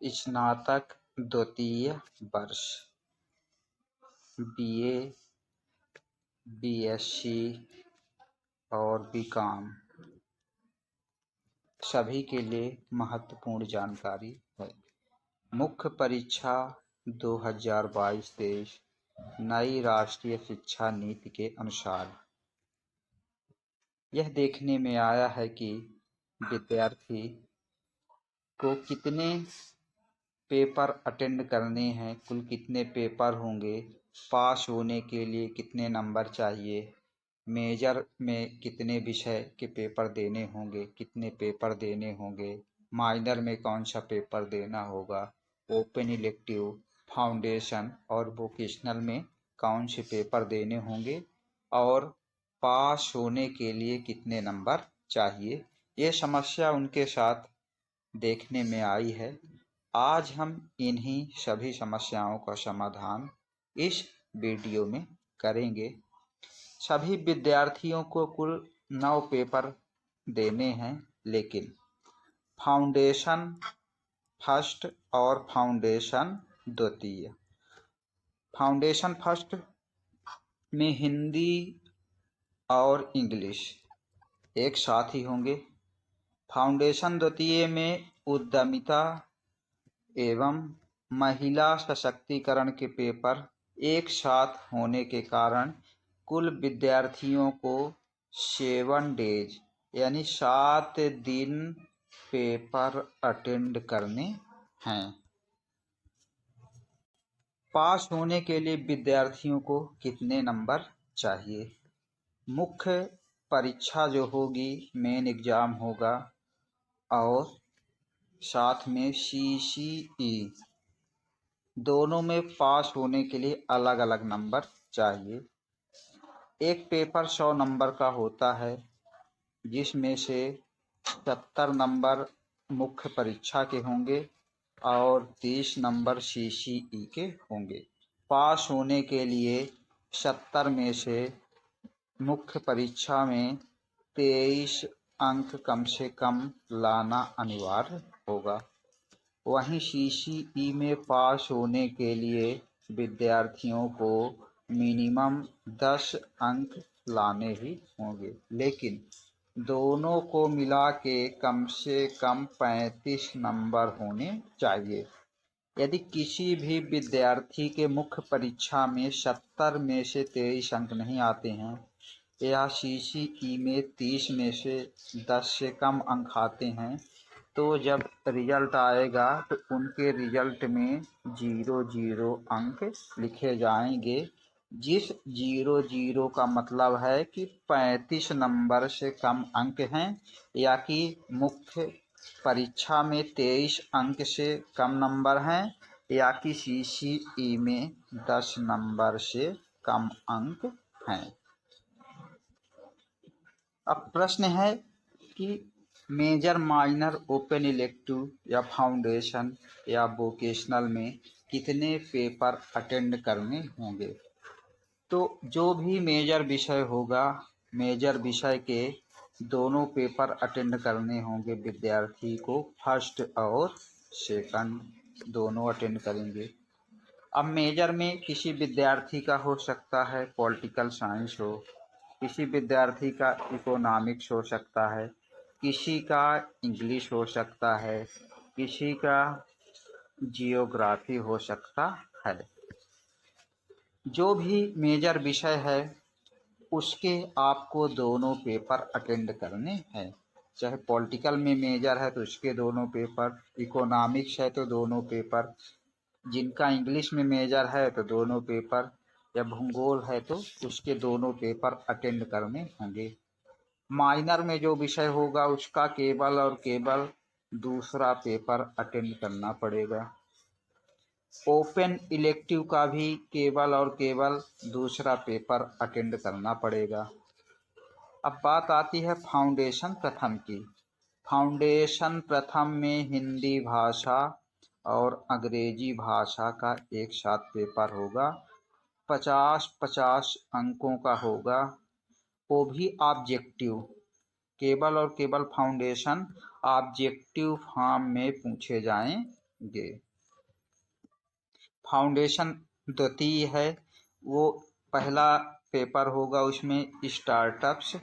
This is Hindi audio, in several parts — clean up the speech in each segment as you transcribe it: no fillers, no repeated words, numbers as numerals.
स्नातक द्वितीय वर्ष, बीए, बीएससी और बीकॉम सभी के लिए महत्वपूर्ण जानकारी है। मुख्य परीक्षा 2022-23 नई राष्ट्रीय शिक्षा नीति के अनुसार यह देखने में आया है कि विद्यार्थी को कितने पेपर अटेंड करने हैं, कुल कितने पेपर होंगे, पास होने के लिए कितने नंबर चाहिए, मेजर में कितने विषय के पेपर देने होंगे, कितने पेपर देने होंगे, माइनर में कौन सा पेपर देना होगा, ओपन इलेक्टिव, फाउंडेशन और वोकेशनल में कौन से पेपर देने होंगे और पास होने के लिए कितने नंबर चाहिए, ये समस्या उनके साथ देखने में आई है। आज हम इन्हीं सभी समस्याओं का समाधान इस वीडियो में करेंगे। सभी विद्यार्थियों को कुल 9 पेपर देने हैं, लेकिन फाउंडेशन फर्स्ट और फाउंडेशन द्वितीय, फाउंडेशन फर्स्ट में हिंदी और इंग्लिश एक साथ ही होंगे। फाउंडेशन द्वितीय में उद्यमिता एवं महिला सशक्तिकरण के पेपर एक साथ होने के कारण कुल विद्यार्थियों को 7 डेज यानी 7 दिन पेपर अटेंड करने हैं। पास होने के लिए विद्यार्थियों को कितने नंबर चाहिए? मुख्य परीक्षा जो होगी, मेन एग्जाम होगा और साथ में CCE, दोनों में पास होने के लिए अलग अलग नंबर चाहिए। एक पेपर 100 नंबर का होता है, जिसमें से 70 नंबर मुख्य परीक्षा के होंगे और 30 नंबर CCE के होंगे। पास होने के लिए 70 में से मुख्य परीक्षा में 23 अंक कम से कम लाना अनिवार्य होगा। वहीं CCE में पास होने के लिए विद्यार्थियों को मिनिमम 10 अंक लाने ही होंगे, लेकिन दोनों को मिला के कम से कम 35 नंबर होने चाहिए। यदि किसी भी विद्यार्थी के मुख्य परीक्षा में 70 में से 23 अंक नहीं आते हैं या CCE में 30 में से 10 से कम अंक आते हैं, तो जब रिजल्ट आएगा तो उनके रिजल्ट में 0 अंक लिखे जाएंगे, जिस 0 का मतलब है कि 35 नंबर से कम अंक हैं या कि मुख्य परीक्षा में 23 अंक से कम नंबर हैं या कि CCE में 10 नंबर से कम अंक हैं। अब प्रश्न है कि मेजर, माइनर, ओपन इलेक्टिव या फाउंडेशन या वोकेशनल में कितने पेपर अटेंड करने होंगे। तो जो भी मेजर विषय होगा, मेजर विषय के दोनों पेपर अटेंड करने होंगे विद्यार्थी को, फर्स्ट और सेकंड दोनों अटेंड करेंगे। अब मेजर में किसी विद्यार्थी का हो सकता है पॉलिटिकल साइंस हो, किसी विद्यार्थी का इकोनॉमिक्स हो सकता है, किसी का इंग्लिश हो सकता है, किसी का जियोग्राफी हो सकता है। जो भी मेजर विषय है उसके आपको दोनों पेपर अटेंड करने हैं। चाहे पॉलिटिकल में मेजर है तो उसके दोनों पेपर, इकोनॉमिक्स है तो दोनों पेपर, जिनका इंग्लिश में मेजर है तो दोनों पेपर, या भूगोल है तो उसके दोनों पेपर अटेंड करने होंगे। माइनर में जो विषय होगा उसका केवल और केवल दूसरा पेपर अटेंड करना पड़ेगा। ओपन इलेक्टिव का भी केवल और केवल दूसरा पेपर अटेंड करना पड़ेगा। अब बात आती है फाउंडेशन प्रथम की। फाउंडेशन प्रथम में हिंदी भाषा और अंग्रेजी भाषा का एक साथ पेपर होगा, 50-50 अंकों का होगा, वो भी ऑब्जेक्टिव, केवल और केवल फाउंडेशन ऑब्जेक्टिव फॉर्म में पूछे जाएंगे। फाउंडेशन द्वितीय है, वो पहला पेपर होगा, उसमें स्टार्टअप्स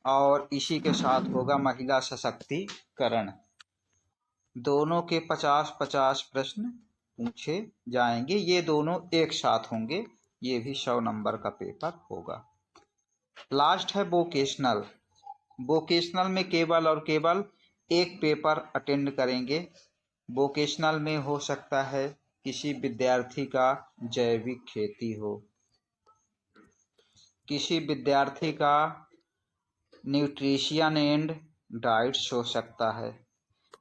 और इसी के साथ होगा महिला सशक्तिकरण। दोनों के 50-50 प्रश्न पूछे जाएंगे, ये दोनों एक साथ होंगे, ये भी 100 नंबर का पेपर होगा। लास्ट है वोकेशनल। वोकेशनल में केवल और केवल एक पेपर अटेंड करेंगे। वोकेशनल में हो सकता है किसी विद्यार्थी का जैविक खेती हो, किसी विद्यार्थी का न्यूट्रिशन एंड डाइट्स हो सकता है,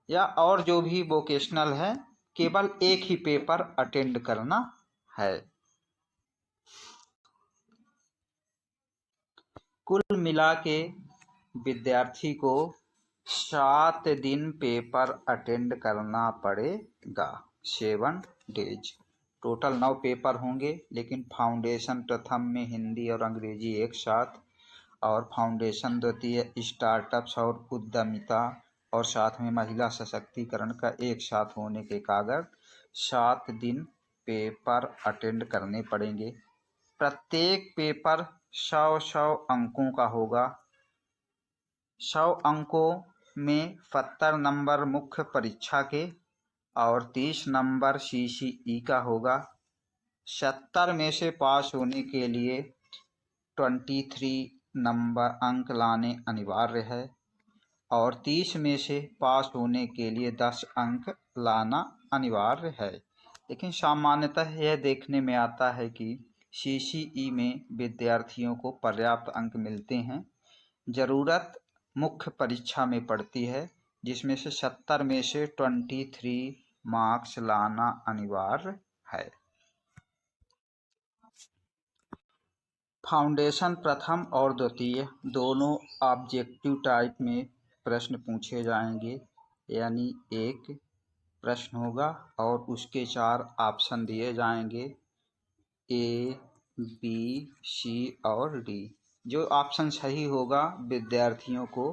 या और जो भी वोकेशनल है, केवल एक ही पेपर अटेंड करना है। कुल मिला के विद्यार्थी को 7 दिन पेपर अटेंड करना पड़ेगा, 7 डेज। टोटल 9 पेपर होंगे, लेकिन फाउंडेशन प्रथम में हिंदी और अंग्रेजी एक साथ, और फाउंडेशन द्वितीय स्टार्टअप्स और उद्यमिता, और साथ में महिला सशक्तिकरण का एक साथ होने के कारण 7 दिन पेपर अटेंड करने पड़ेंगे। प्रत्येक पेपर 100 अंकों का होगा। 100 अंकों में 70 नंबर मुख्य परीक्षा के और 30 नंबर CCE का होगा। 70 में से पास होने के लिए 23 नंबर अंक लाने अनिवार्य है, और 30 में से पास होने के लिए 10 अंक लाना अनिवार्य है। लेकिन सामान्यतः यह देखने में आता है कि CCE में विद्यार्थियों को पर्याप्त अंक मिलते हैं। ज़रूरत मुख्य परीक्षा में पड़ती है, जिसमें से 70 में से 23 मार्क्स लाना अनिवार्य है। फाउंडेशन प्रथम और द्वितीय दोनों ऑब्जेक्टिव टाइप में प्रश्न पूछे जाएंगे, यानी एक प्रश्न होगा और उसके 4 ऑप्शन दिए जाएंगे, A, B, C और D। जो ऑप्शन सही होगा विद्यार्थियों को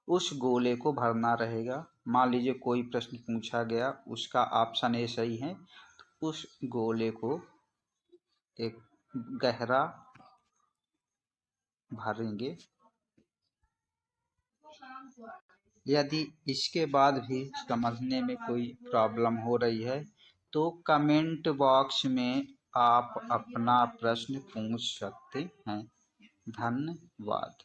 उस गोले को भरना रहेगा। मान लीजिए कोई प्रश्न पूछा गया, उसका ऑप्शन A सही है, तो उस गोले को एक गहरा भरेंगे। यदि इसके बाद भी समझने में कोई प्रॉब्लम हो रही है तो कमेंट बॉक्स में आप अपना प्रश्न पूछ सकते हैं। धन्यवाद।